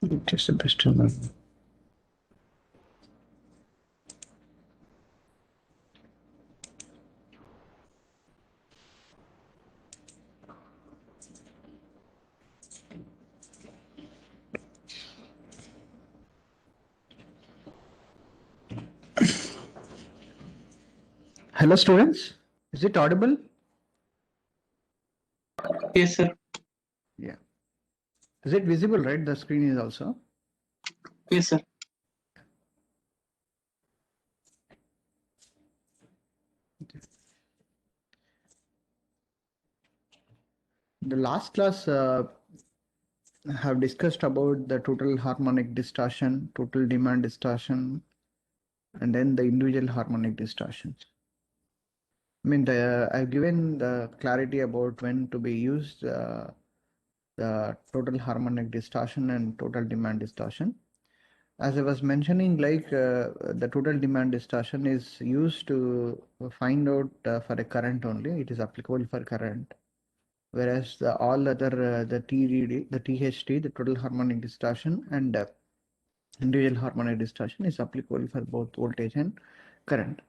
Just the best one. Hello, students. Is it audible? Yes, sir. Yeah. Is it visible, right? The screen is also. Yes, sir. The last class have discussed about the total harmonic distortion, total demand distortion, and then the individual harmonic distortions. I mean, I've given the clarity about when to be used the total harmonic distortion and total demand distortion. As I was mentioning, like the total demand distortion is used to find out for a current only. It is applicable for current. Whereas the all other, the TDD, the THD, the total harmonic distortion and individual harmonic distortion is applicable for both voltage and current.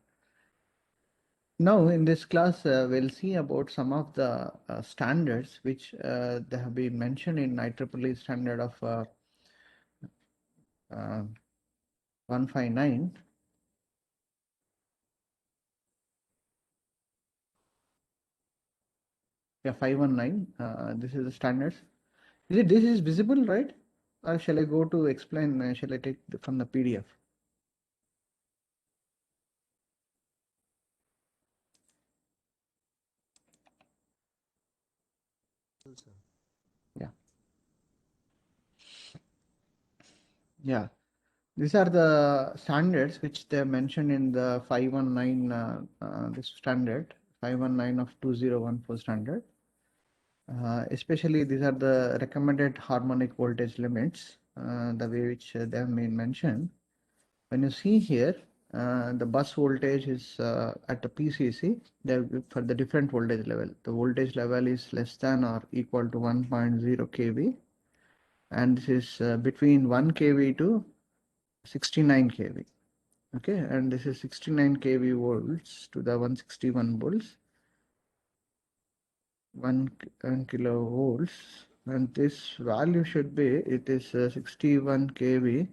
Now in this class, we'll see about some of the standards which they have been mentioned in IEEE standard of 159. Yeah, 519. This is the standards. This is visible, right? Or shall I go to explain? Shall I take from the PDF? Yeah. Yeah. These are the standards which they mentioned in the 519 this standard, 519 of 2014 standard. Especially these are the recommended harmonic voltage limits, the way which they have been mentioned. When you see here, the bus voltage is at the PCC for the different voltage level. The voltage level is less than or equal to 1.0 kV, and this is between 1 kV to 69 kV. Okay, and this is 69 kV volts to the 161 volts, 1 kilovolts, and this value should be, it is 61 kV.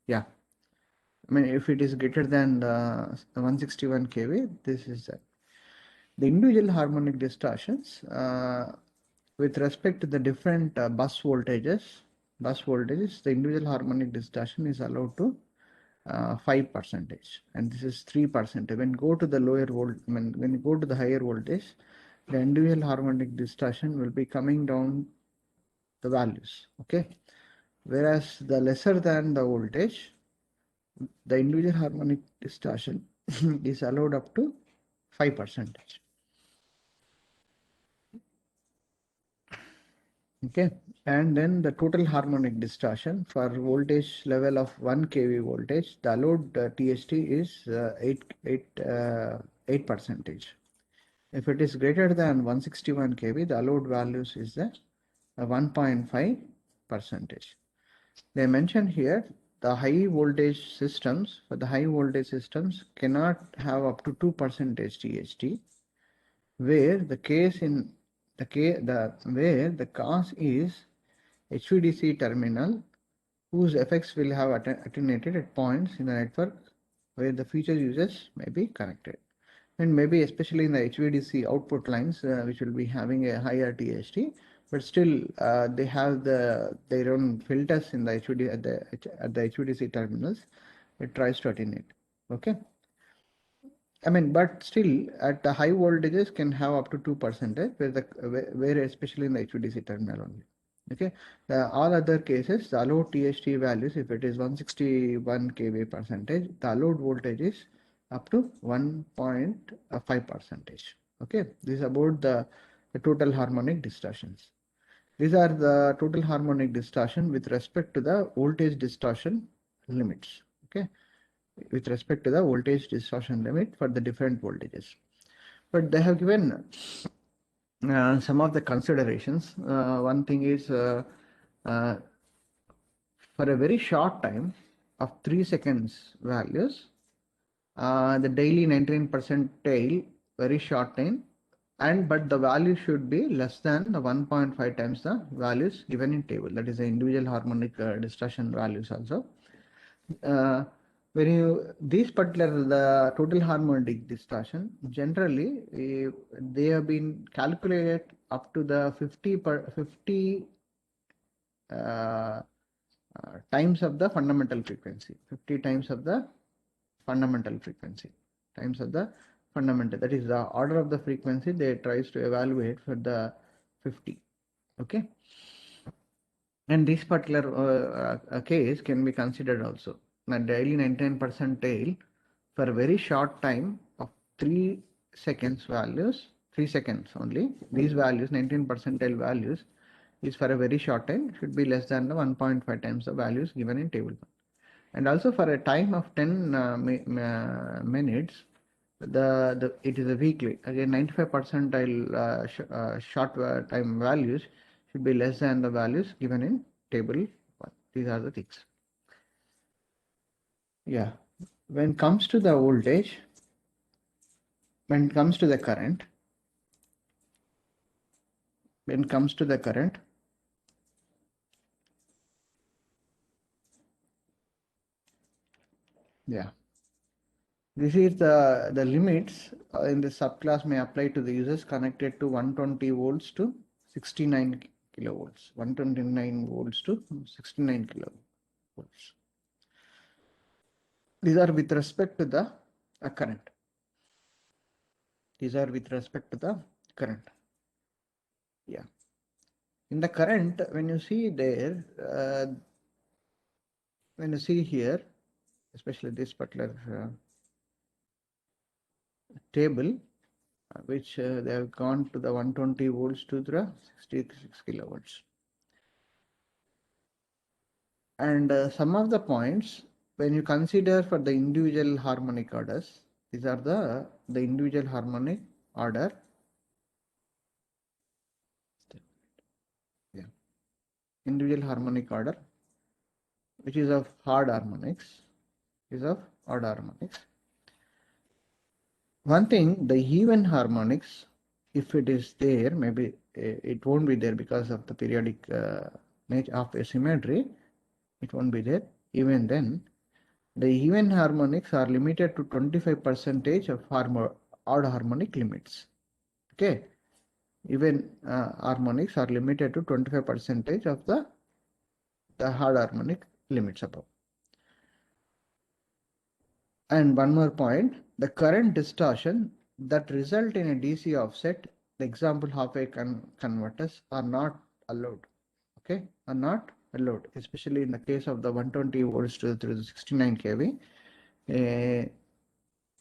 Yeah, I mean, if it is greater than 161 kV, this is the individual harmonic distortions with respect to the different bus voltages. The individual harmonic distortion is allowed to 5%, and this is 3%. When go to the lower volt, when you go to the higher voltage, the individual harmonic distortion will be coming down the values. Okay, whereas the lesser than the voltage, the individual harmonic distortion is allowed up to 5%. Okay, and then the total harmonic distortion for voltage level of 1 kV voltage, the allowed THT is 8%. If it is greater than 161 kV, the allowed values is the 1.5%. They mentioned here the high voltage systems, for the high voltage systems cannot have up to 2% THT, where the case in where the cause is HVDC terminal whose effects will have attenuated at points in the network where the future users may be connected. And maybe especially in the HVDC output lines, which will be having a higher THT, but still they have their own filters in the HVD at the HVDC terminals. It tries to attenuate. Okay. I mean, but still at the high voltages can have up to 2%, where especially in the HVDC terminal only. Okay, all other cases, the allowed THT values, if it is 161 kV percentage, the allowed voltage is up to 1.5%. Okay, this is about the total harmonic distortions. These are the total harmonic distortion with respect to the voltage distortion limits. Okay, with respect to the voltage distortion limit for the different voltages. But they have given some of the considerations. One thing is uh, for a very short time of 3 seconds values, the daily 99 percentile, very short time, but the value should be less than the 1.5 times the values given in table. That is the individual harmonic distortion values also. When you these particular the total harmonic distortion, generally they have been calculated up to the 50 times of the fundamental frequency, 50 times of the fundamental frequency, times of the fundamental, that is the order of the frequency they tries to evaluate for the 50. Okay, and this particular case can be considered also. Now daily 99 percentile for a very short time of 3 seconds values, 3 seconds only, these values 19 percentile values is for a very short time, should be less than the 1.5 times the values given in table 1. And also for a time of 10 minutes, it is a weekly, again 95 percentile short time values should be less than the values given in table 1. These are the things. Yeah, when it comes to the voltage, when it comes to the current, yeah, this is the limits in the subclass may apply to the users connected to 120 volts to 69 kilovolts, 129 volts to 69 kilovolts. These are with respect to the current. These are with respect to the current. Yeah. In the current, when you see there, when you see here, especially this particular table, which they have gone to the 120 volts to the 66 kilovolts. And some of the points, when you consider for the individual harmonic orders, these are the individual harmonic order. Yeah. Individual harmonic order, which is of odd harmonics, One thing, the even harmonics, if it is there, maybe it won't be there because of the periodic nature of asymmetry. It won't be there. Even then, the even harmonics are limited to 25% of odd harmonic limits. Okay, even harmonics are limited to 25% of the odd harmonic limits above. And one more point, the current distortion that result in a DC offset, the example half-wave converters are not allowed. Okay, are not allowed, especially in the case of the 120 volts to the 69 kV.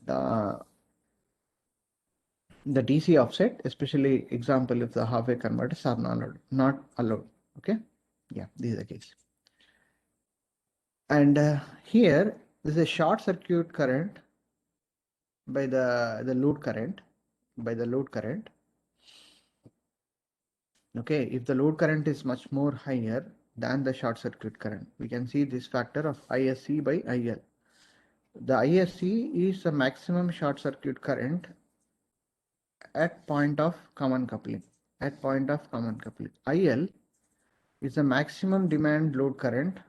The DC offset, especially example if the half-wave converters are not allowed. Okay, yeah, this is the case. And here this is a short circuit current by the load current, Okay, if the load current is much more higher than the short circuit current, we can see this factor of ISC by IL. The ISC is the maximum short circuit current at point of common coupling. IL is the maximum demand load current.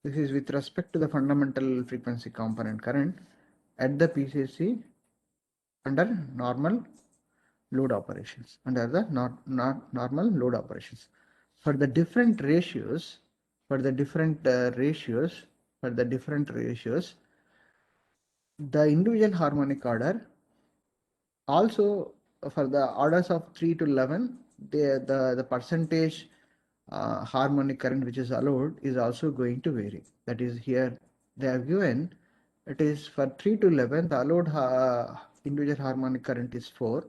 This is with respect to the fundamental frequency component current at the PCC under normal load operations. Normal load operations. For the different ratios, the individual harmonic order, also for the orders of 3 to 11, the percentage harmonic current which is allowed is also going to vary. That is, here they have given, it is for 3 to 11, the allowed individual harmonic current is 4.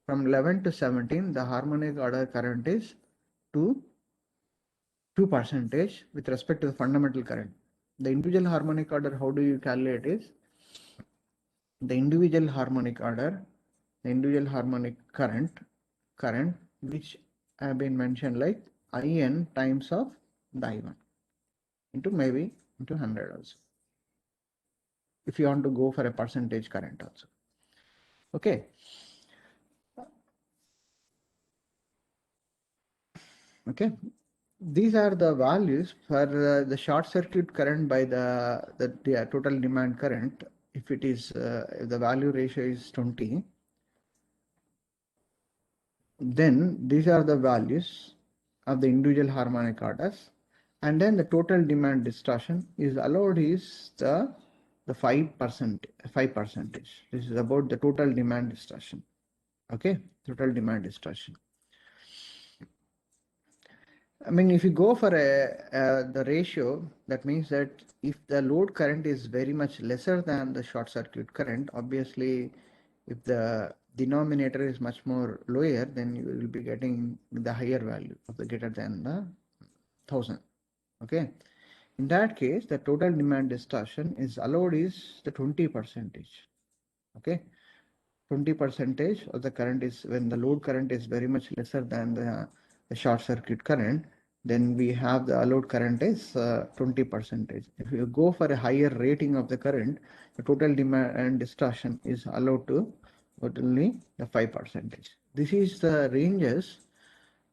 From 11 to 17, the harmonic order current is 2% with respect to the fundamental current. The individual harmonic order, how do you calculate is the individual harmonic current which have been mentioned like IN times of the I1. into maybe into 100 also, if you want to go for a percentage current also. Okay. Okay. These are the values for the short circuit current by the total demand current. If it is if the value ratio is 20, then these are the values of the individual harmonic orders, and then the total demand distortion is allowed is the 5%. This is about the total demand distortion. Okay, total demand distortion. I mean, if you go for the ratio, that means that if the load current is very much lesser than the short circuit current, obviously, if the denominator is much more lower, then you will be getting the higher value of the greater than the 1000. Okay. In that case, the total demand distortion is allowed is the 20%. Okay. 20% of the current is when the load current is very much lesser than the short circuit current, then we have the allowed current is 20%. If you go for a higher rating of the current, the total demand and distortion is allowed to only the 5%. This is the ranges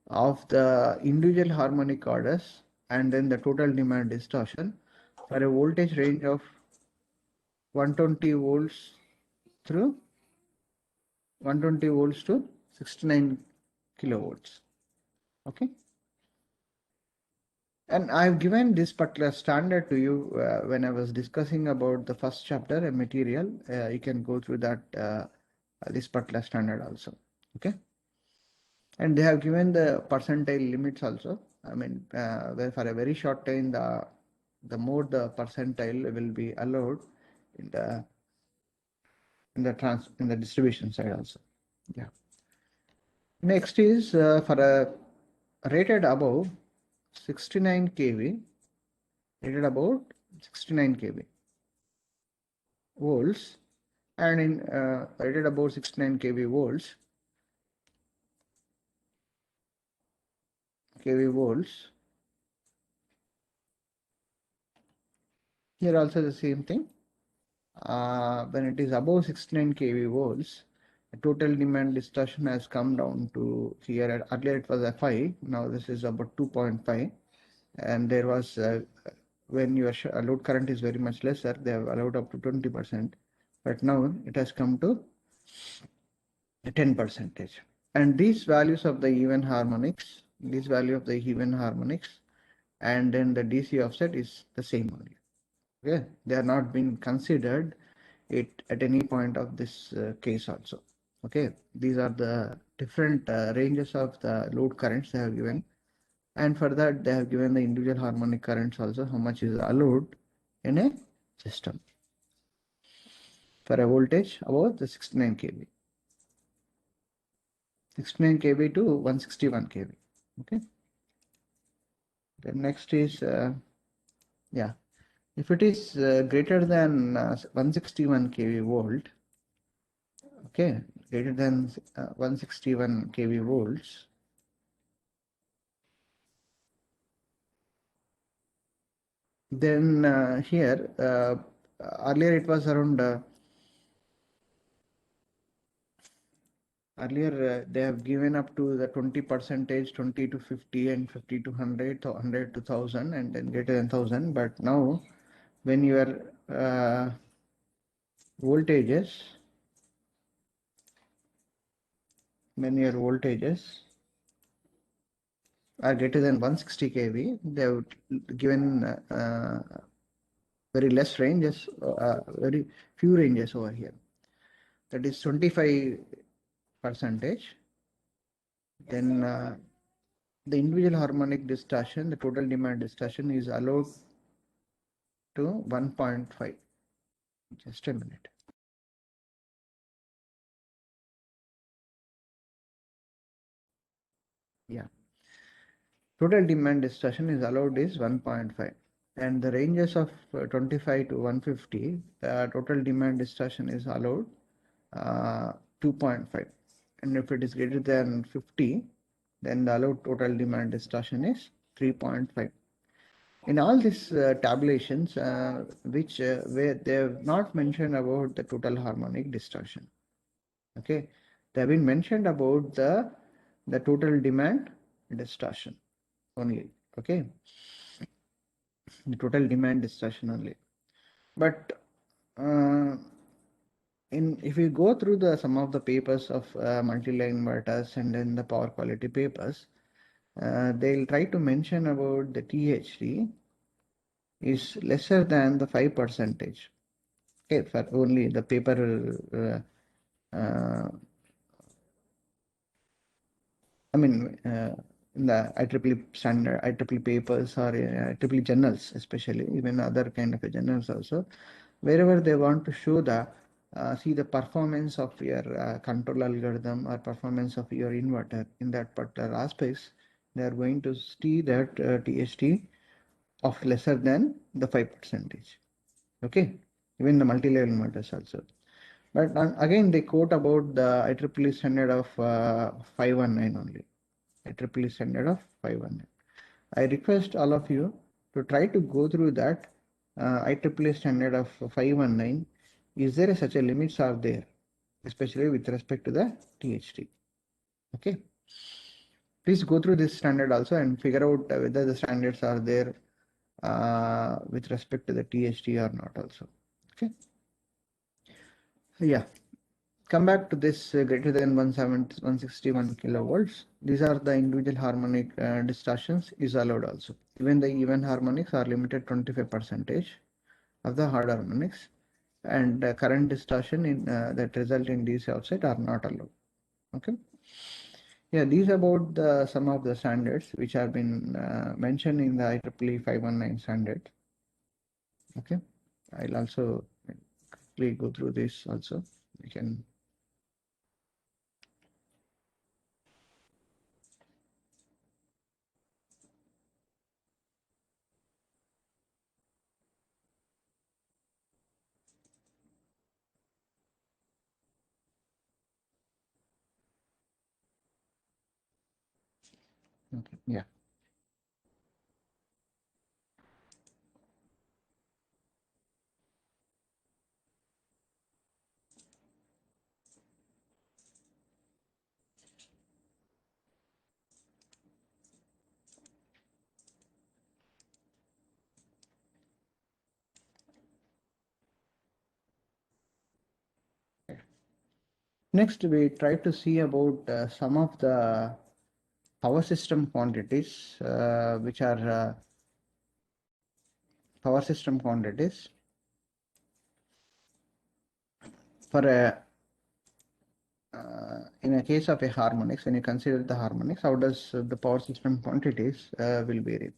of the individual harmonic orders and then the total demand distortion for a voltage range of 120 volts through 120 volts to 69 kilovolts. Okay. And I've given this particular standard to you when I was discussing about the first chapter, a material. You can go through that, this particular standard also. Okay. And they have given the percentile limits also. I mean, where for a very short time, the more the percentile will be allowed in the distribution side also. Yeah. Next is for a rated above 69 kV, rated about 69 kV volts, and in rated about 69 kV volts, here also the same thing. When it is above 69 kV volts, the total demand distortion has come down to here. Earlier it was a 5, now this is about 2.5, and there was when your load current is very much lesser, they have allowed up to 20%, but now it has come to 10%. And these values of the even harmonics, and then the DC offset is the same only. Okay, they are not being considered it at any point of this case also. Okay, these are the different ranges of the load currents they have given, and for that they have given the individual harmonic currents also, how much is allowed in a system for a voltage above the 69 kV. 69 kV to 161 kV. Okay. The next is yeah, if it is greater than 161 kV volt, okay, greater than 161 kV volts, then here earlier it was around earlier they have given up to the 20%, 20 to 50 and 50 to 100, 100 to 1000 and then greater than 1000. But now when your voltages are greater than 160 kV, they have given very less ranges, very few ranges over here. That is 25%. Then the individual harmonic distortion, the total demand distortion is allowed to 1.5. Just a minute. Yeah. Total demand distortion is allowed is 1.5. And the ranges of 25 to 150, the total demand distortion is allowed 2.5. And if it is greater than 50, then the allowed total demand distortion is 3.5. In all these tabulations, where they have not mentioned about the total harmonic distortion. Okay, they have been mentioned about the total demand distortion only. Okay, the total demand distortion only. But if you go through some of the papers of multi-line inverters and then the power quality papers, they'll try to mention about the THD is lesser than the 5%. Okay, for only the paper. I mean, in the IEEE standard, IEEE papers or IEEE journals, especially even other kind of journals also, wherever they want to show see the performance of your control algorithm or performance of your inverter in that particular aspects, they are going to see that THD of lesser than the 5%. Okay, even the multi-level inverters also. But again, they quote about the IEEE standard of 519 only. IEEE standard of 519. I request all of you to try to go through that IEEE standard of 519. Is there such a limits are there, especially with respect to the THD? Okay. Please go through this standard also and figure out whether the standards are there with respect to the THD or not also. Okay. Yeah. Come back to this greater than 161 kilovolts. These are the individual harmonic distortions is allowed also. Even the even harmonics are limited 25% of the hard harmonics, and current distortion in that result in DC offset are not allowed. Okay. Yeah, these about some of the standards which have been mentioned in the IEEE 519 standard. Okay. I'll also quickly go through this also. We can. Okay. Yeah. Next, we try to see about some of the power system quantities, which are power system quantities for in a case of a harmonics. When you consider the harmonics, how does the power system quantities will vary?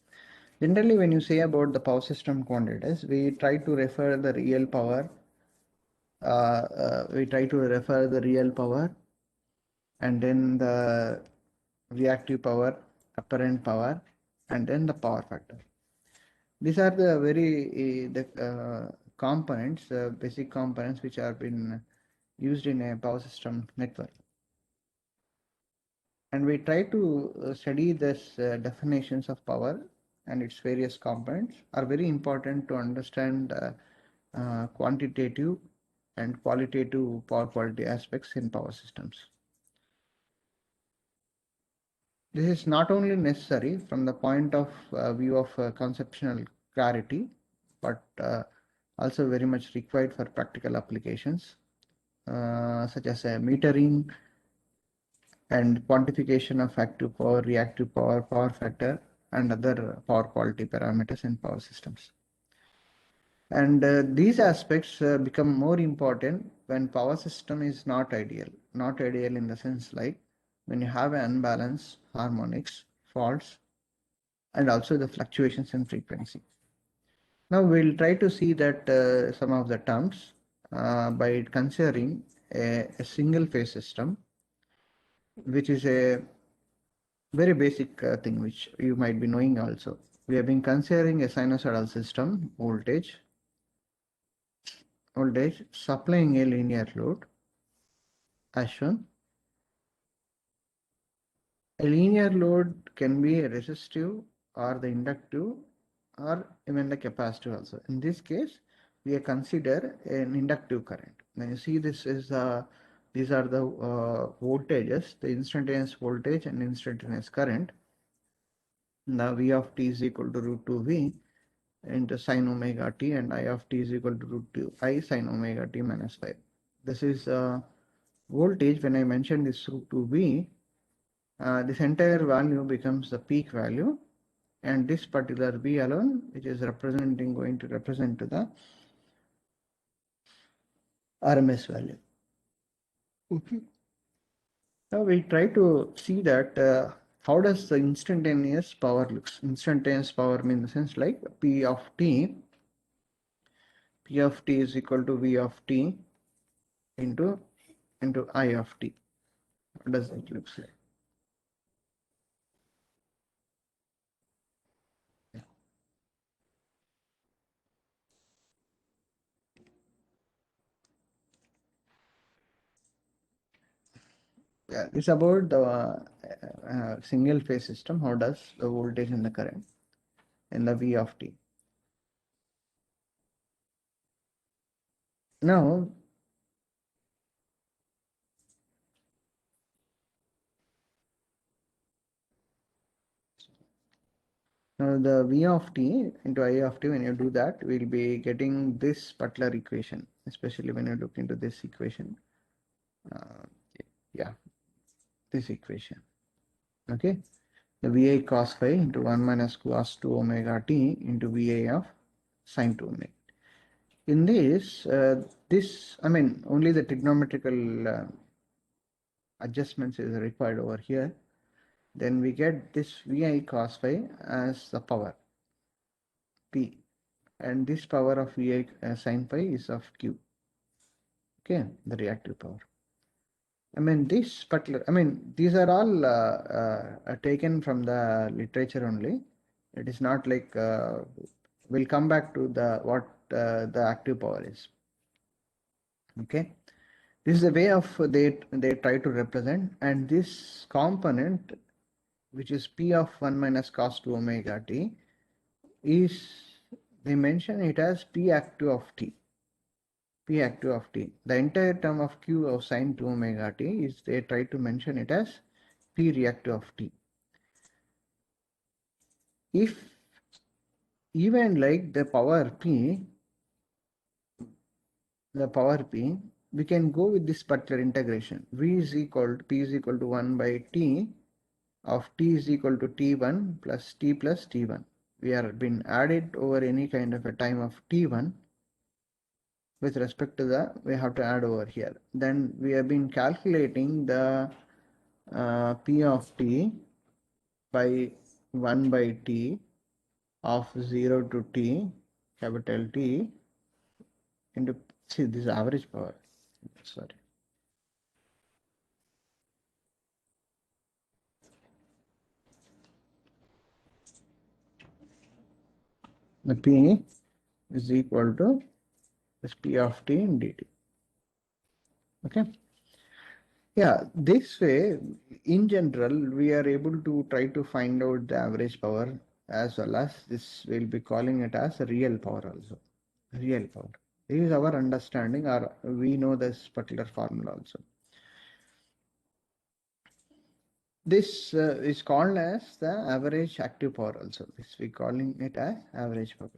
Generally, when you say about the power system quantities, we try to refer the real power. We try to refer the real power and then the reactive power, apparent power, and then the power factor. These are the components, basic components which have been used in a power system network. And we try to study this definitions of power and its various components are very important to understand quantitative and qualitative power quality aspects in power systems. This is not only necessary from the point of view of conceptual clarity, but also very much required for practical applications, such as metering and quantification of active power, reactive power, power factor, and other power quality parameters in power systems. And these aspects become more important when power system is not ideal. Not ideal in the sense like when you have an unbalanced harmonics, faults, and also the fluctuations in frequency. Now we'll try to see that some of the terms by considering a single phase system, which is a very basic thing which you might be knowing also. We have been considering a sinusoidal system voltage supplying a linear load as shown. A linear load can be a resistive or the inductive or even the capacitor also. In this case, we consider an inductive current. When you see this is these are the voltages, the instantaneous voltage and instantaneous current. Now V of t is equal to root 2V into sine omega t, and I of t is equal to root 2I sine omega t minus 5. This is voltage. When I mention this root 2V, this entire value becomes the peak value, and this particular V alone, which is going to represent to the RMS value. Okay. Now we try to see that how does the instantaneous power looks. Instantaneous power means in the sense like P of t is equal to V of t into I of t. What does it look like? Yeah, it's about the single phase system. How does the voltage and the current and the V of t. Now the V of t into I of t, when you do that, we'll be getting this particular equation, especially when you look into this equation. Yeah, this equation. Okay, the VA cos phi into 1 minus cos 2 omega t into VA of sine 2 omega. In this, only the trigonometrical adjustments is required over here. Then we get this VI cos phi as the power P, and this power of VI sin phi is of Q. Okay, the reactive power. These are all taken from the literature only. It is not like we'll come back to what the active power is. Okay, this is the way of they try to represent, and this component, which is P of 1 minus cos 2 omega t, is, they mention it as P active of t. P active of t. The entire term of Q of sine 2 omega t is, they try to mention it as P reactive of t. If even like the power P, we can go with this particular integration. P is equal to 1 by t of t is equal to t1 plus t1. We are been added over any kind of a time of t1 with respect to we have to add over here. Then we have been calculating the P of t by 1 by t of 0 to t, capital T, into, see, this is average power. Sorry. The P is equal to this P of t in dt. Okay. Yeah, this way, in general, we are able to try to find out the average power, as well as this, we'll be calling it as real power also. Real power. This is our understanding, or we know this particular formula also. This is called as the average active power also. This we calling it as average power.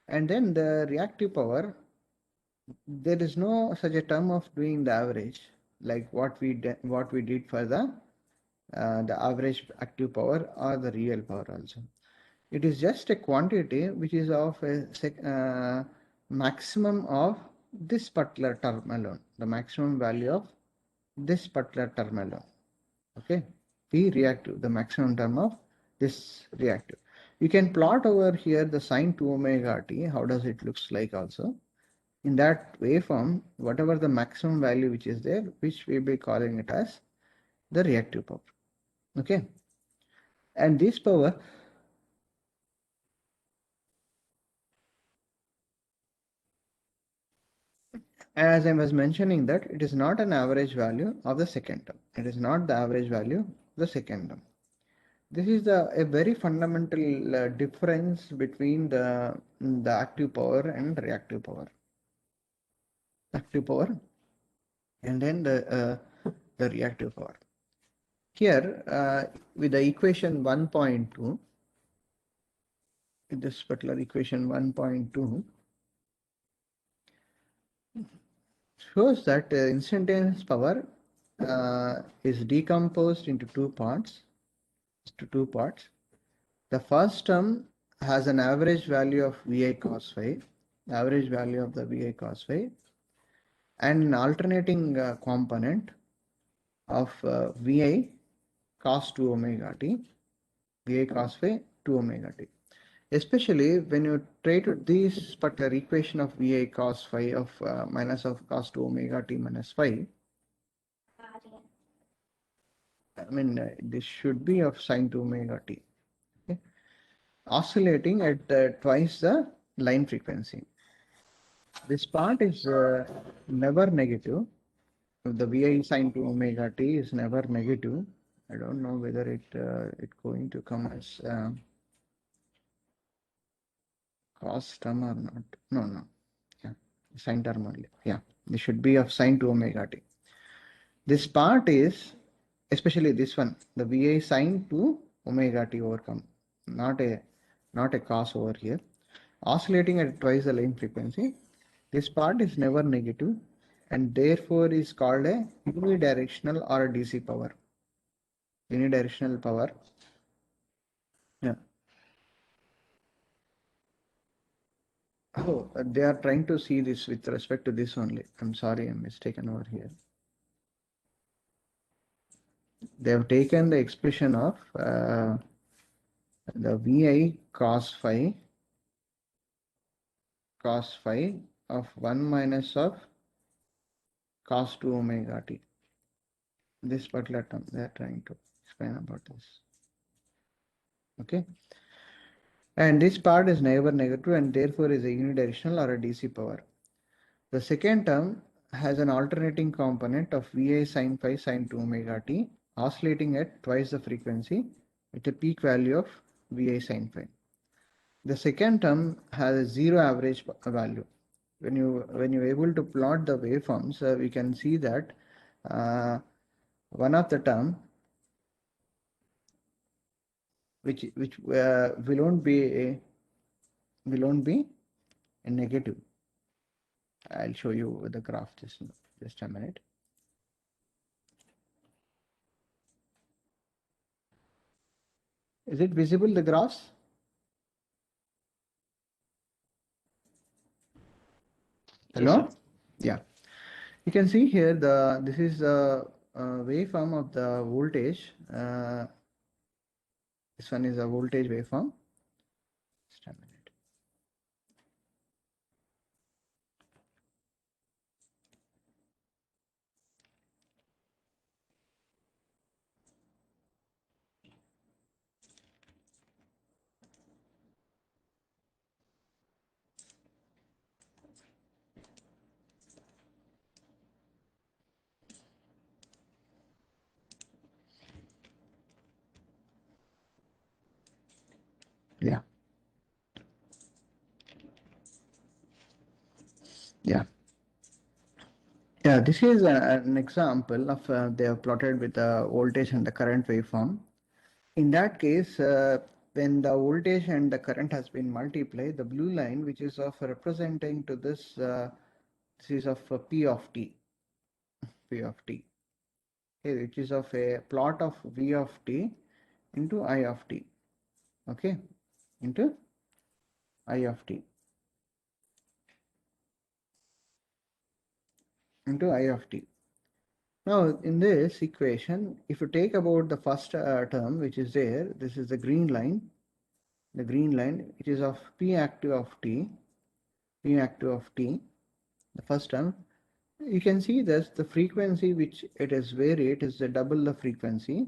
And then the reactive power, there is no such a term of doing the average like what we did for the average active power or the real power also. It is just a quantity which is of a maximum of this particular term alone, the maximum value of this particular term alone. Okay, P reactive, the maximum term of this reactive. You can plot over here the sine 2 omega t. How does it looks like also? In that waveform, whatever the maximum value which is there, which we will be calling it as the reactive power. Okay, and this power, as I was mentioning, that it is not an average value of the second term. It is not the average value of the second term. this is a very fundamental difference between the active power and reactive power. Active power and then the reactive power. Here, with the equation 1.2, this particular equation 1.2 shows that instantaneous power is decomposed into two parts. The first term has an average value of Vi cos phi, the average value of the Vi cos phi, and an alternating component of Vi cos 2 omega t, Vi cos phi 2 omega t. Especially when you try to this particular equation of Vi cos phi of minus of cos 2 omega t minus phi, I mean this should be of sin 2 omega t, okay, oscillating at twice the line frequency. This part is never negative. If the Vi sin 2 omega t is never negative, I don't know whether it going to come as cos term or not. No. Yeah, sin term only. Yeah, this should be of sin 2 omega t. This part is, especially this one, the Vi sin 2 omega t overcome, not a cos over here. Oscillating at twice the line frequency. This part is never negative and therefore is called a unidirectional or a DC power. Unidirectional power. Yeah. Oh, they are trying to see this with respect to this only. I'm sorry, I'm mistaken over here. They have taken the expression of the Vi cos phi of 1 minus of cos 2 omega t. This particular term they are trying to explain about this. Okay. And this part is never negative and therefore is a unidirectional or a DC power. The second term has an alternating component of Vi sin phi sin 2 omega t oscillating at twice the frequency with a peak value of Vi sin phi. The second term has a zero average value. When you're able to plot the waveforms, we can see that one of the term which will not be a negative. I'll show you the graph just a minute. Is it visible, the graphs? Hello? Yes, sir. Yeah. You can see here this is the waveform of the voltage. This one is a voltage waveform. Just a minute. Yeah. Yeah. Yeah, this is an example of they have plotted with the voltage and the current waveform. In that case, when the voltage and the current has been multiplied, the blue line, which is of representing to this, this is of P of t, okay, which is of a plot of V of t into I of t, okay, into I of t, into I of t. Now, in this equation, if you take about the first term, which is there, this is the green line, it is of P active of t, the first term. You can see this, the frequency which it is varied is double the frequency.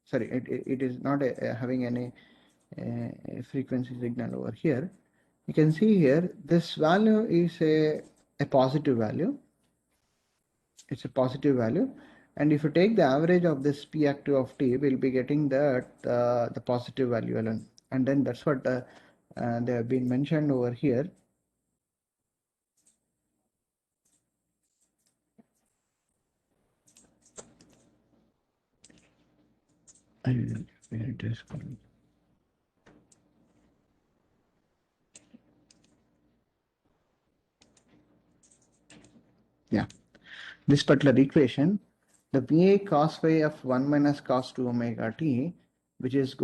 Sorry, it is not having any frequency signal over here. You can see here, this value is a positive value. It's a positive value. And if you take the average of this P active of T, we'll be getting the positive value alone. And then that's what they have been mentioned over here. Where it is going. Yeah, this particular equation, the VA cos phi of 1 minus cos 2 omega t, which is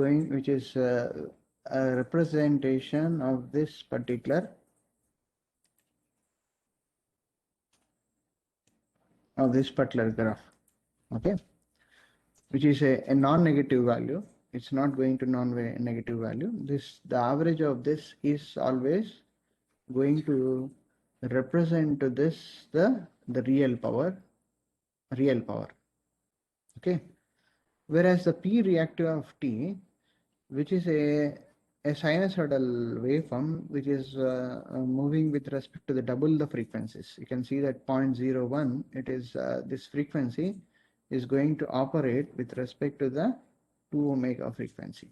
a representation of this particular graph, okay, which is a non-negative value. It's not going to non-negative value. The average of this is always going to represent to this the real power, okay. Whereas the P reactive of T, which is a sinusoidal waveform, which is moving with respect to the double the frequencies. You can see that 0.01, it is this frequency is going to operate with respect to the 2 omega frequency.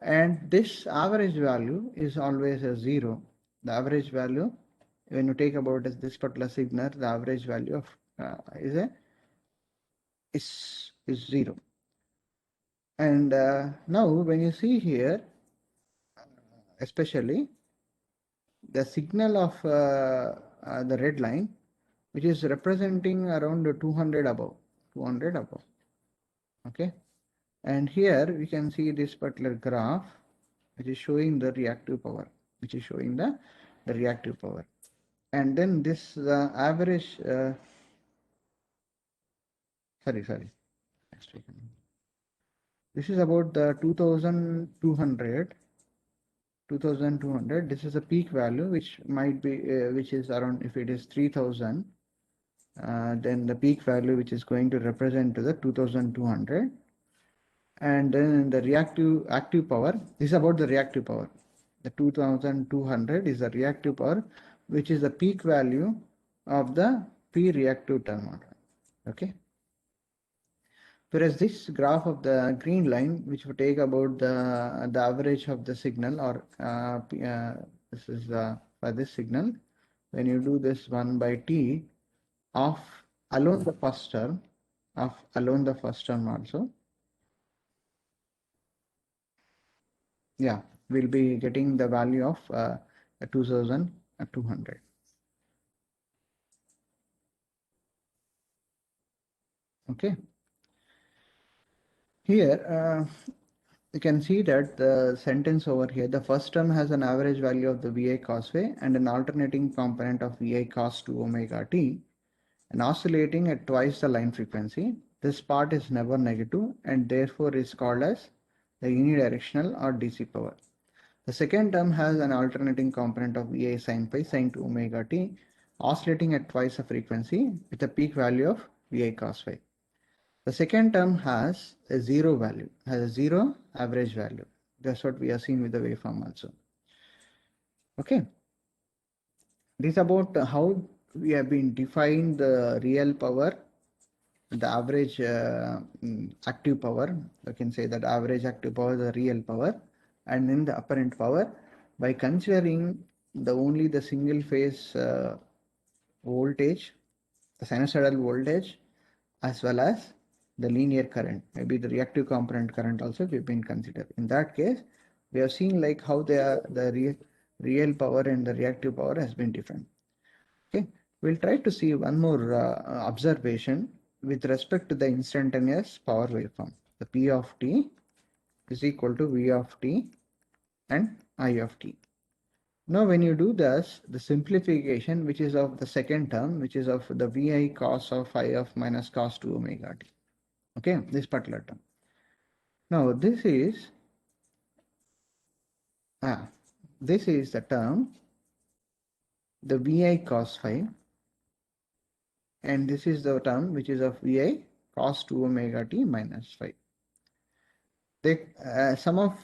And this average value is always a 0. The average value, when you take about this particular signal, the average value of is 0. And now when you see here, especially the signal of the red line, which is representing around 200 above, okay. And here we can see this particular graph, which is showing the reactive power, the reactive power. And then this average, this is about the 2200. This is a peak value, which might be which is around, if it is 3000, then the peak value which is going to represent to the 2200. And then the active power, this is about the reactive power. The 2200 is the reactive power, which is the peak value of the P reactive term, okay. Whereas this graph of the green line, which would take about the average of the signal, or this is for this signal, when you do this 1 by T of alone the first term, also, yeah, we'll be getting the value of 2200. Okay. Here you can see that the sentence over here, the first term has an average value of the VA cos phi and an alternating component of VA cos 2 omega t, and oscillating at twice the line frequency. This part is never negative and therefore is called as the unidirectional or DC power. The second term has an alternating component of VA sin phi sin 2 omega t, oscillating at twice the frequency with a peak value of VA cos phi. The second term has a zero value, has a zero average value. That's what we are seeing with the waveform also. Okay. This is about how we have been defined the real power, the average active power. You can say that average active power is the real power, and then the apparent power by considering only the single phase voltage, the sinusoidal voltage, as well as the linear current, maybe the reactive component current also we've been considered. In that case, we have seen like how the real power and the reactive power has been different. Okay, we'll try to see one more observation with respect to the instantaneous power waveform. The P of t is equal to V of t and I of t. Now, when you do this, the simplification, which is of the second term, which is of the Vi cos of phi of minus cos 2 omega t. Okay, this particular term. Now, this is the term, the Vi cos phi, and this is the term which is of Vi cos 2 omega t minus phi. Some of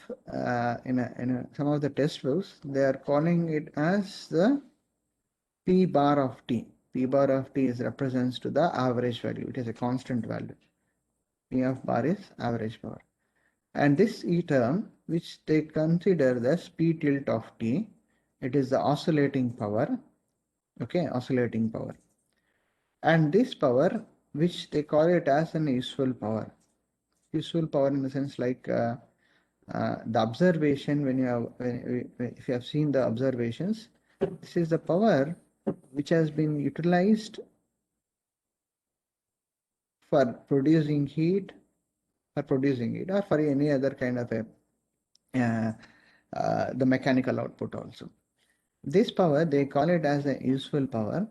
some of the test books, they are calling it as the P bar of t. P bar of t is represents to the average value. It is a constant value. P of bar is average power. And this E term, which they consider as P tilt of t, it is the oscillating power. Okay, oscillating power. And this power, which they call it as an useful power. Useful power in the sense like the observation when you have, if you have seen the observations, this is the power which has been utilized for producing heat, or for any other kind of a the mechanical output also. This power they call it as a useful power,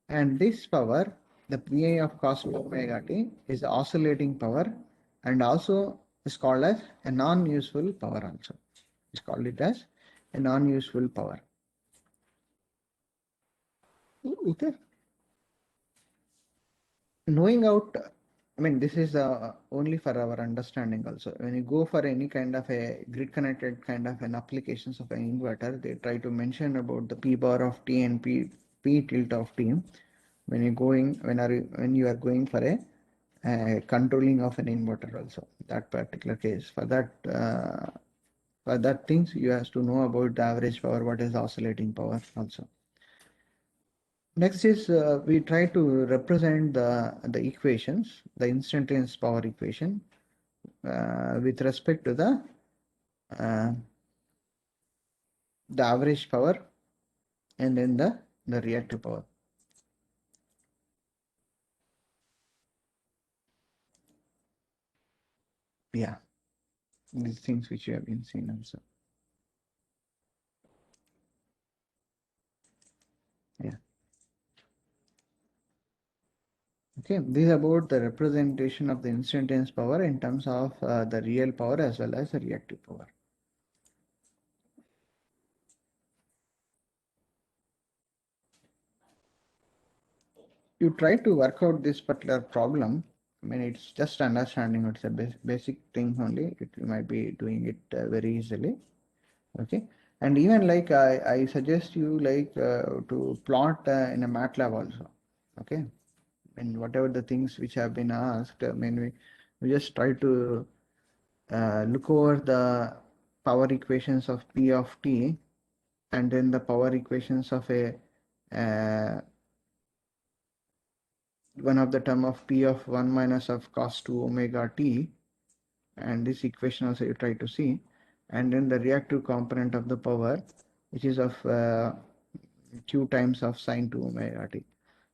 and this power, the PI of cos omega t, is the oscillating power, and also is called as a non-useful power also. It's called it as a non-useful power. Okay. Knowing out, I mean, this is only for our understanding also. When you go for any kind of a grid connected kind of an applications of an inverter, they try to mention about the P bar of T and P tilt of T. When you are going for a controlling of an inverter also, that particular case, for that things you have to know about the average power, what is the oscillating power also. Next is we try to represent the equations, the instantaneous power equation with respect to uh, the average power and then the reactive power. Yeah, these things which you have been seen also. Yeah. Okay, this is about the representation of the instantaneous power in terms of the real power as well as the reactive power. You try to work out this particular problem. I mean, it's just understanding. It's a basic thing only. You might be doing it very easily. Okay, and even like I suggest you like to plot in a MATLAB also. Okay, and whatever the things which have been asked, I mean, we just try to look over the power equations of P of t, and then the power equations of a one of the term of P of 1 minus of cos 2 omega t, and this equation also you try to see, and then the reactive component of the power, which is of q times of sine 2 omega t.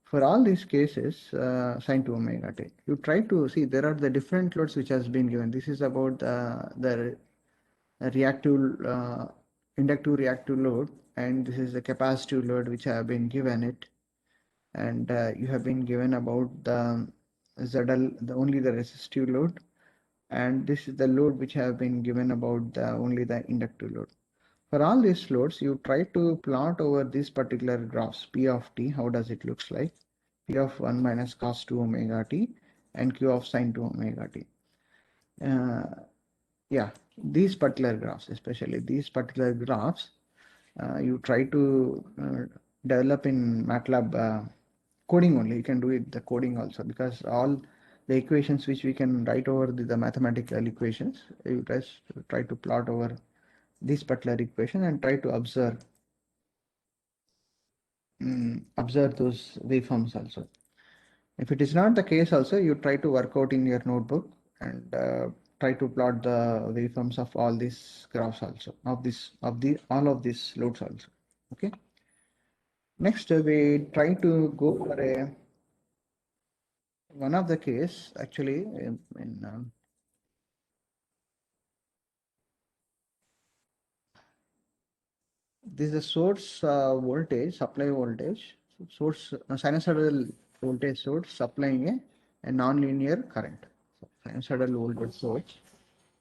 For all these cases, sine 2 omega t, you try to see there are the different loads which has been given. This is about the reactive, inductive reactive load, and this is the capacitive load which have been given it, and you have been given about the ZL, only the resistive load, and this is the load which have been given about only the inductive load. For all these loads, you try to plot over these particular graphs, P of t, how does it looks like, P of 1 minus cos 2 omega t and Q of sine 2 omega t. Yeah, these particular graphs, especially these particular graphs, you try to develop in MATLAB coding only. You can do it the coding also, because all the equations which we can write over the mathematical equations, you just try to plot over this particular equation and try to observe those waveforms also. If it is not the case also, you try to work out in your notebook and try to plot the waveforms of all these graphs also, all of these loads also. Okay. Next, we try to go for a one of the case actually this is the source voltage, supply voltage, source sinusoidal voltage source supplying a non-linear current. So sinusoidal voltage source,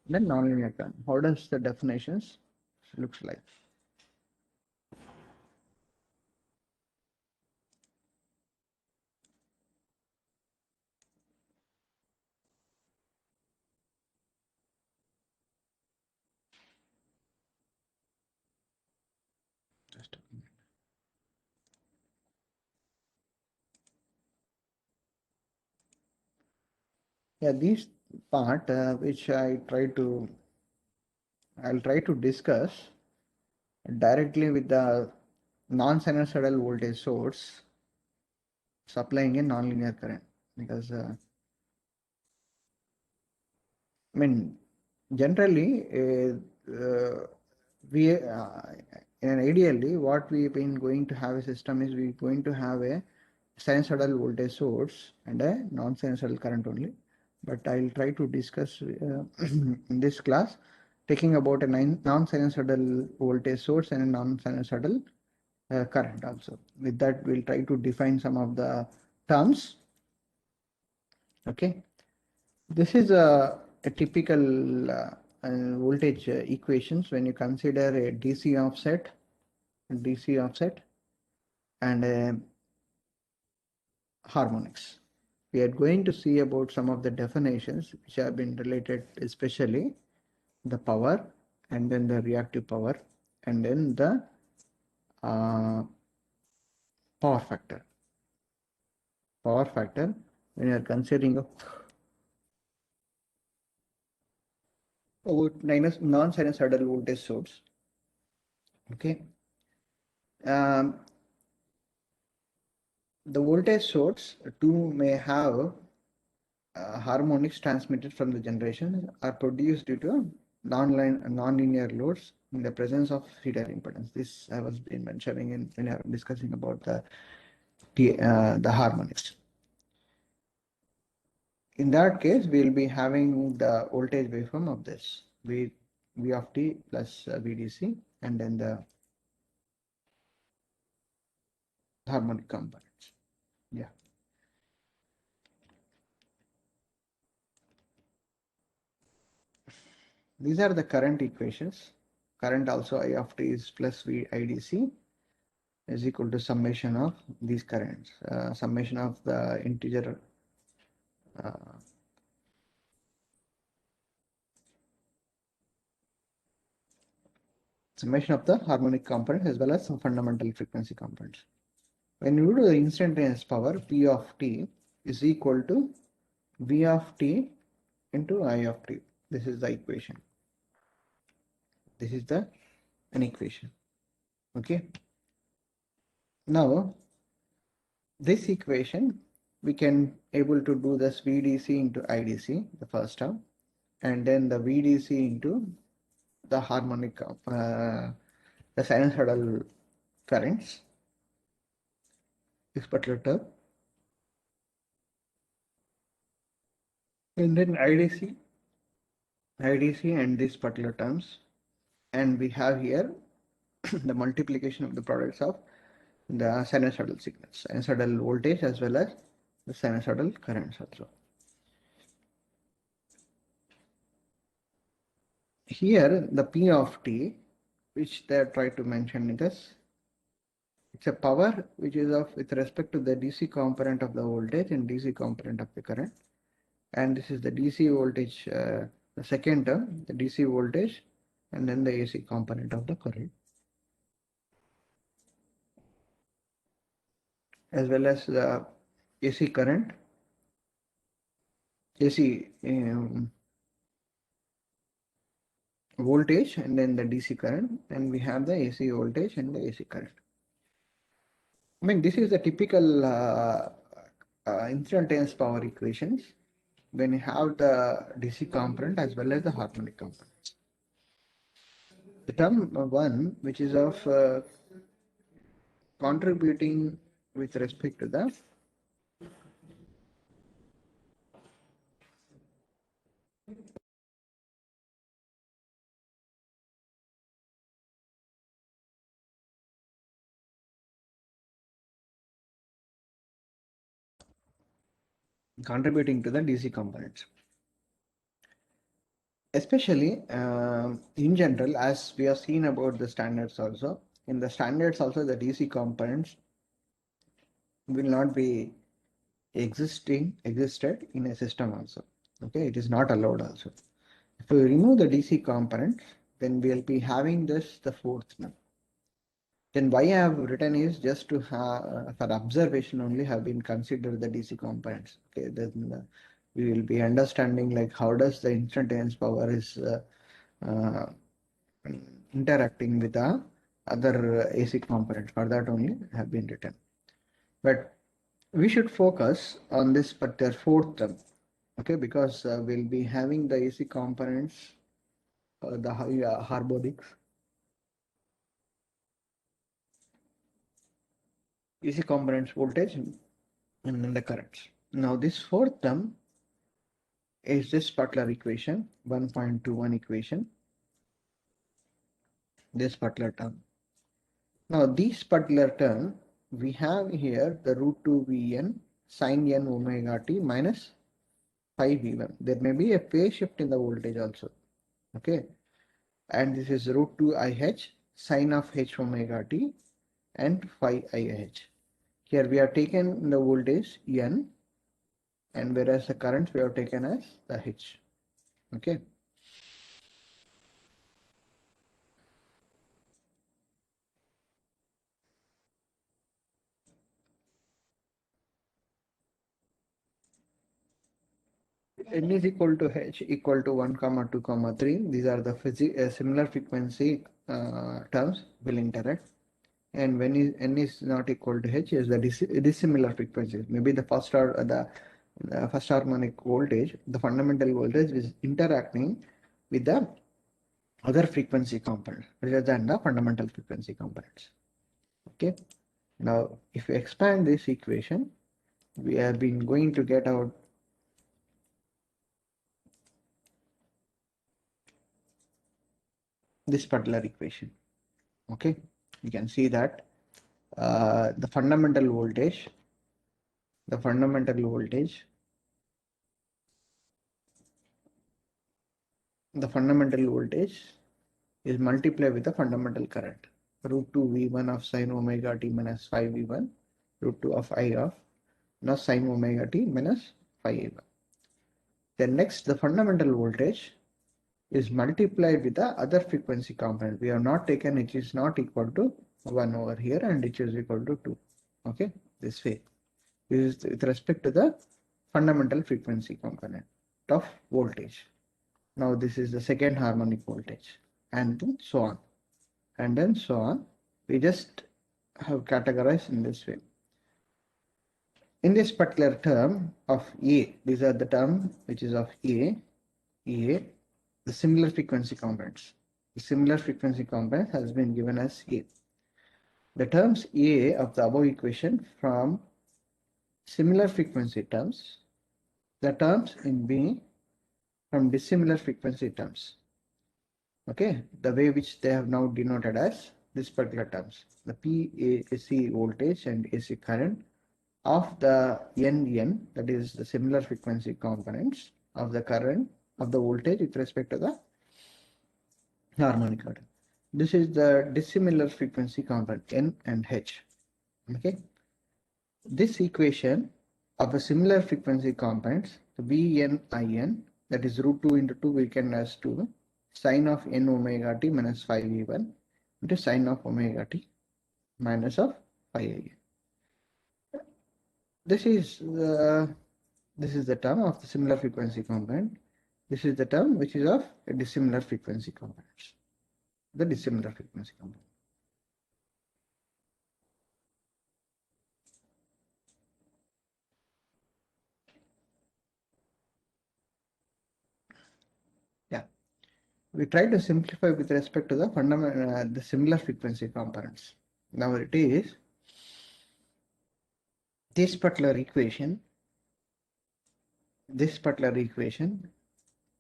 then non-linear current. How does the definitions looks like? Just a minute. Yeah, this part which I'll try to discuss directly with the non-sinusoidal voltage source supplying a nonlinear current, because I mean generally we in ideally what we've been going to have a system is we're going to have a sinusoidal voltage source and a non-sinusoidal current only. But I'll try to discuss in this class taking about a non-sinusoidal voltage source and a non-sinusoidal current also. With that, we'll try to define some of the terms. Okay, this is a typical voltage equations when you consider a DC offset, and harmonics. We are going to see about some of the definitions which have been related, especially the power, and then the reactive power, and then the uh, power factor. Power factor when you are considering about non-sinusoidal voltage source. Okay. The voltage source too may have harmonics transmitted from the generation are produced due to non-linear loads in the presence of feeder impedance. This I was been mentioning in when I was discussing about the harmonics. In that case, we'll be having the voltage waveform of this V of t plus VDC, and then the harmonic components. Yeah. These are the current equations. Current also I of t is plus V IDC is equal to summation of these currents, summation of the integer uh, summation of the harmonic component as well as some fundamental frequency components. When you do the instantaneous power, P of t is equal to V of t into I of t. This is the equation. This is an equation. Okay. Now, this equation, we can able to do this VDC into IDC, the first term, and then the VDC into the harmonic, the sinusoidal currents, this particular term, and then IDC and these particular terms, and we have here the multiplication of the products of the sinusoidal signals, sinusoidal voltage as well as the sinusoidal currents also. Here the P of t, which they are trying to mention it as, it's a power which is of with respect to the DC component of the voltage and DC component of the current, and this is the DC voltage, the second term, the DC voltage, and then the AC component of the current, as well as the AC current, AC voltage, and then the DC current, and we have the AC voltage and the AC current. I mean, this is the typical instantaneous power equations when you have the DC component as well as the harmonic component. The term one, which is of contributing with respect to the DC components. Especially in general, as we have seen about the standards also, in the standards also the DC components will not be existed in a system also. Okay, it is not allowed also. If we remove the DC components, then we'll be having this the fourth now. Then why I have written is just to have for observation only have been considered the DC components. Okay, then we will be understanding like how does the instantaneous power is uh, interacting with the other AC components. For that only have been written. But we should focus on this particular fourth term, okay, because we'll be having the AC components, the harmonics, AC components voltage, and then the currents. Now this fourth term is this particular equation, 1.21 equation, this particular term. Now this particular term, we have here the root 2 Vn sine n omega t minus 5 V1. There may be a phase shift in the voltage also, okay. And this is root 2 IH sine of h omega t and phi IH. Here we have taken the voltage N, and whereas the currents we have taken as the H, okay. N is equal to H equal to 1 comma 2 comma 3. These are the similar frequency terms will interact. And when N is not equal to H is the dissimilar frequencies. Maybe the first harmonic voltage, the fundamental voltage is interacting with the other frequency component rather than the fundamental frequency components. Okay. Now, if you expand this equation, we have been going to get out this particular equation. Okay, you can see that the fundamental voltage is multiplied with the fundamental current, root 2 V1 of sine omega t minus 5 V1, root 2 of I of now sine omega t minus 5 V1. Then next, the fundamental voltage is multiplied with the other frequency component. We have not taken which is not equal to 1 over here and which is equal to 2. Okay, this way. This is with respect to the fundamental frequency component of voltage. Now this is the second harmonic voltage, and then so on. And then so on. We just have categorized in this way. In this particular term of A, these are the term which is of A, the similar frequency components. The similar frequency component has been given as A. The terms A of the above equation from similar frequency terms, the terms in B from dissimilar frequency terms. Okay, the way which they have now denoted as this particular terms, the PAC voltage and AC current of the NN, that is the similar frequency components of the current of the voltage with respect to the harmonic current. This is the dissimilar frequency component N and H. Okay, this equation of a similar frequency components, the VNIN, that is root 2 into 2 we can as 2 sine of n omega t minus 5 E1 into sine of omega t minus of 5 A. This is the term of the similar frequency component. This is the term which is of a dissimilar frequency components. The dissimilar frequency component. Yeah, we try to simplify with respect to the fundamental, the similar frequency components. Now it is this particular equation.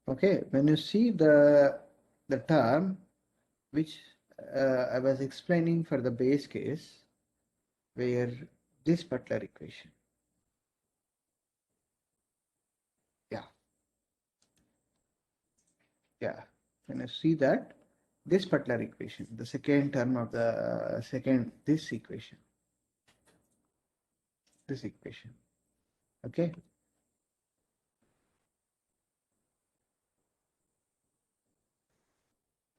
Okay, when you see the term which I was explaining for the base case, where this particular equation, when you see that this particular equation, the second term of the this equation, okay.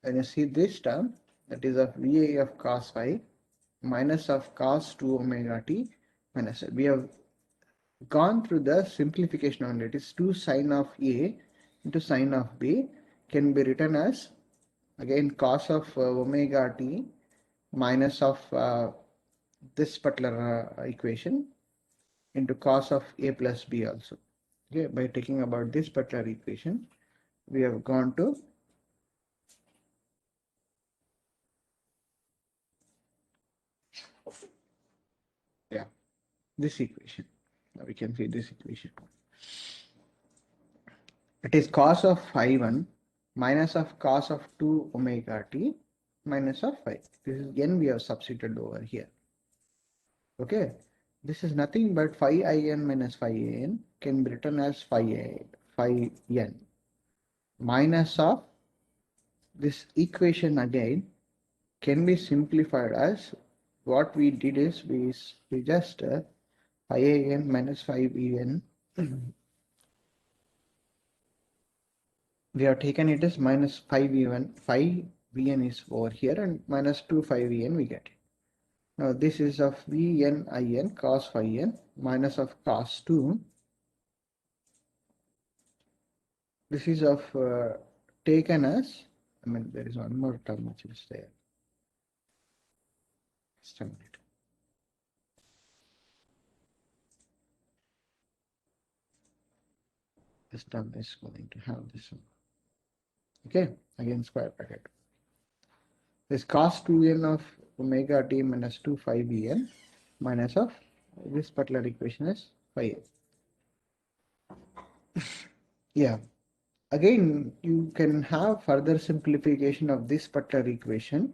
When you see this term, that is of VA of cos phi minus of cos 2 omega t minus, we have gone through the simplification only. It is 2 sine of A into sine of B can be written as again cos of omega t minus of this particular equation into cos of A plus B also. Okay, by taking about this particular equation, we have gone to this equation. Now we can see this equation. It is cos of phi1 minus of cos of 2 omega t minus of phi. This is again we have substituted over here. Okay, this is nothing but phi in minus phi an can be written as phi n minus of this equation again can be simplified as what we did is we just phi n minus phi n we have taken it as minus 5v1, 5vn is over here and minus 2 5vn we get it. Now this is of vn in cos phi n minus of cos 2. This is of taken as, I mean there is one more term which is there. Just a minute. This term is going to have this one. Okay, again square bracket. This cos 2n of omega t minus 2 5vn minus of this particular equation is phi n. Yeah, again you can have further simplification of this particular equation,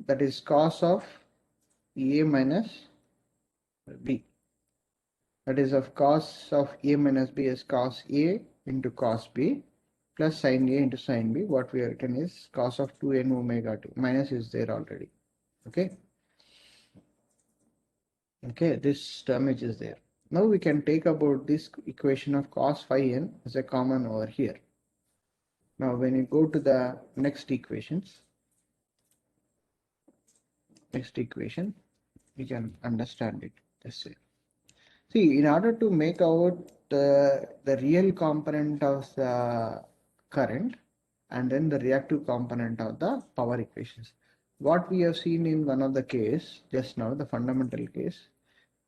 that is cos of a minus b, that is of cos of a minus b is cos a into cos b plus sin a into sin b. What we have written is cos of 2n omega t, minus is there already. Okay, this term which is there. Now we can take about this equation of cos phi n as a common over here. Now when you go to the next equation, we can understand it this way. See, in order to make out the real component of the current and then the reactive component of the power equations, what we have seen in one of the case just now, the fundamental case,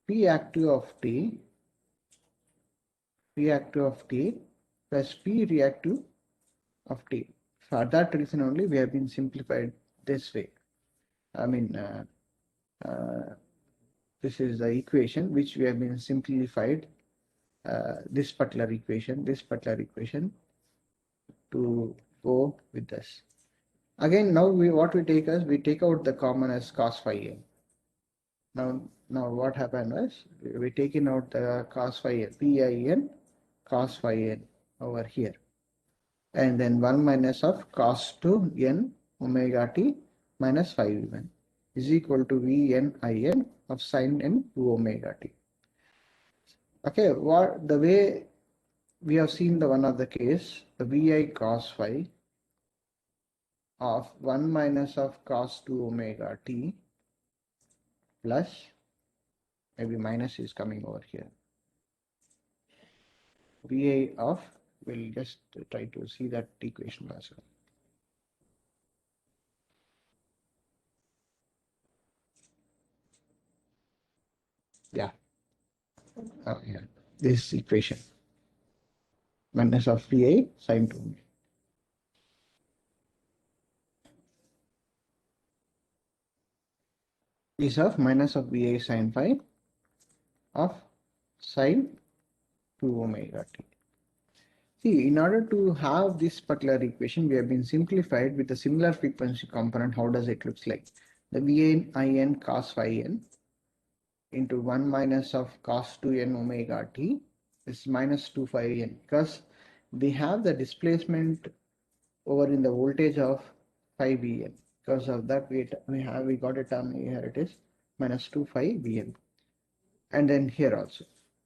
P active of T plus P reactive of T. For that reason only we have been simplified this way. I mean, this is the equation which we have been simplified. This particular equation to go with this. Again, now what we take as we take out the common as cos phi n. Now what happened was we taken out the cos phi n, pin cos phi n over here, and then 1 minus of cos 2 n omega t minus 5n is equal to vn in of sin n 2 omega t. Okay, what the way we have seen the one of the case, the vi cos phi of 1 minus of cos 2 omega t plus, maybe minus is coming over here, vi of, we'll just try to see that equation as well. Yeah, this equation minus of vi sin 2 is of minus of vi sin phi of sin 2 omega t. See, in order to have this particular equation, we have been simplified with a similar frequency component. How does it looks like? The Vn in cos phi n into 1 minus of cos 2n omega t is minus 2 phi n, because we have the displacement over in the voltage of 5vn. Because of that, we got a term here. It is minus 2 phi vn, and then here also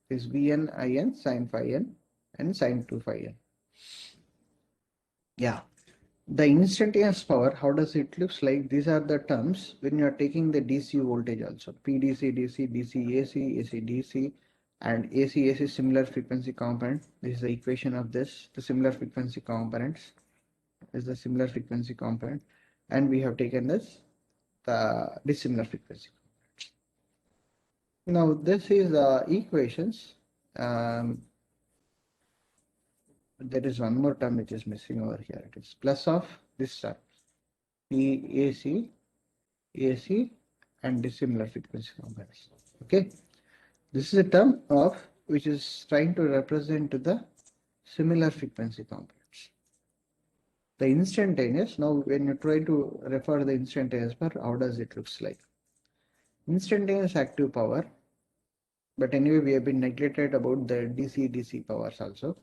is vn in sin phi n and sin 2 phi n. Yeah, the instantaneous power, how does it looks like? These are the terms when you are taking the DC voltage also. PDC, DC, DC, AC, AC, DC, and AC is similar frequency component. This is the equation of this. The similar frequency components is the similar frequency component, and we have taken this the dissimilar frequency. Now this is the equations. There is one more term which is missing over here. It is plus of this term, PAC, AC, and dissimilar frequency components. Okay, this is a term of which is trying to represent to the similar frequency components. The instantaneous. Now, when you try to refer the instantaneous power, how does it looks like? Instantaneous active power. But anyway, we have been neglected about the DC powers also.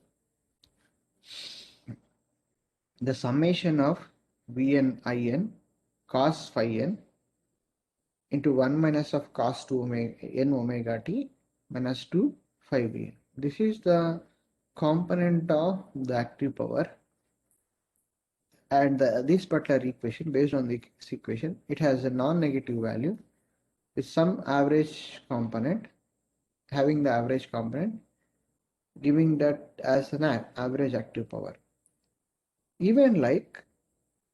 The summation of Vn In cos phi n into 1 minus of cos 2 omega, n omega t minus 2 phi Vn. This is the component of the active power, and this particular equation, based on this equation, it has a non-negative value with some average component, having the average component, giving that as an average active power. Even like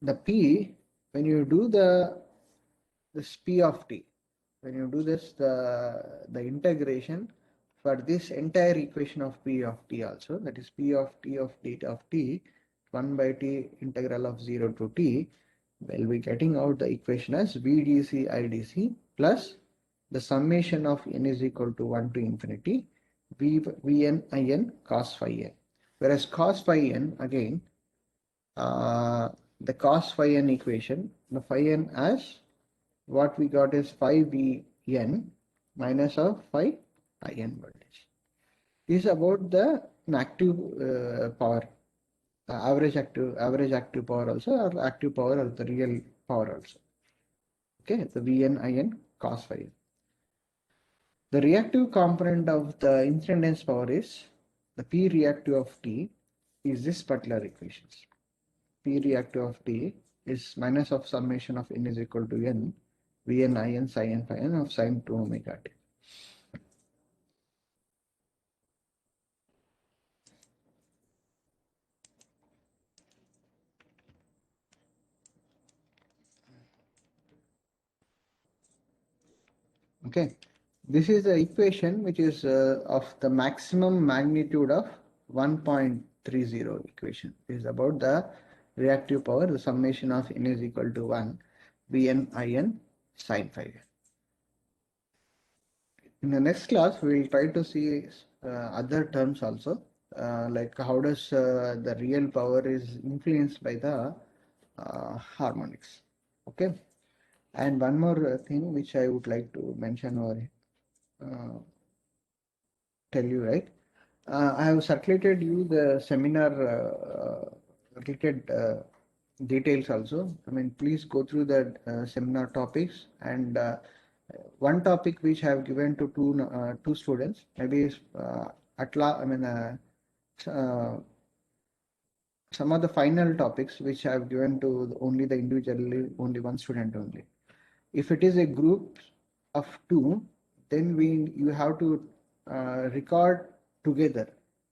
the P, when you do this P of t, when you do this, the integration for this entire equation of P of t also, that is P of t of d of t, 1 by t integral of 0 to t, we'll be getting out the equation as VDC IDC plus the summation of n is equal to 1 to infinity Vn In cos phi n. Whereas cos phi n, again, the cos phi n equation, the phi n as what we got is phi Vn minus of phi In voltage. This is about the active power, average active power also, or active power, or the real power also. Okay, the Vn In cos phi n. The reactive component of the instantaneous power is the P reactive of t is this particular equations. P reactive of t is minus of summation of n is equal to n Vn In sin phi n of sin 2 omega t. Okay, this is the equation which is of the maximum magnitude of 1.30 equation. It is about the reactive power, the summation of n is equal to 1 Vn In sin phi n. In the next class, we will try to see other terms also, like how does the real power is influenced by the harmonics. Okay, and one more thing which I would like to mention or tell you, right? I have circulated you the seminar related details also. I mean, please go through the seminar topics, and one topic which I have given to two students, maybe is I mean, some of the final topics which I have given to only the individually, only one student only. If it is a group of two, then you have to record together.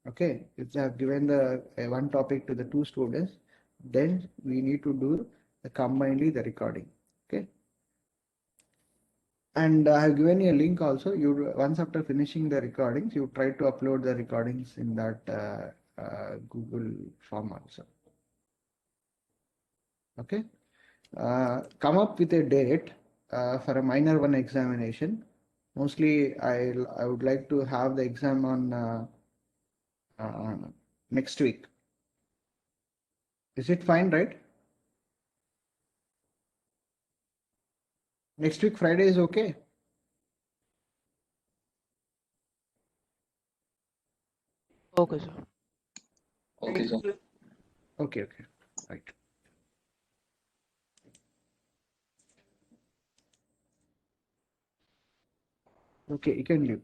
Okay, if they have given the one topic to the two students, then we need to do the combinedly the recording. Okay, and I have given you a link also. You once after finishing the recordings, you try to upload the recordings in that Google form also. Okay, come up with a date for a minor one examination. Mostly, I would like to have the exam on next week. Is it fine, right? Next week, Friday is okay. Okay, sir. Okay, sir. Okay, right. Okay, you can leave.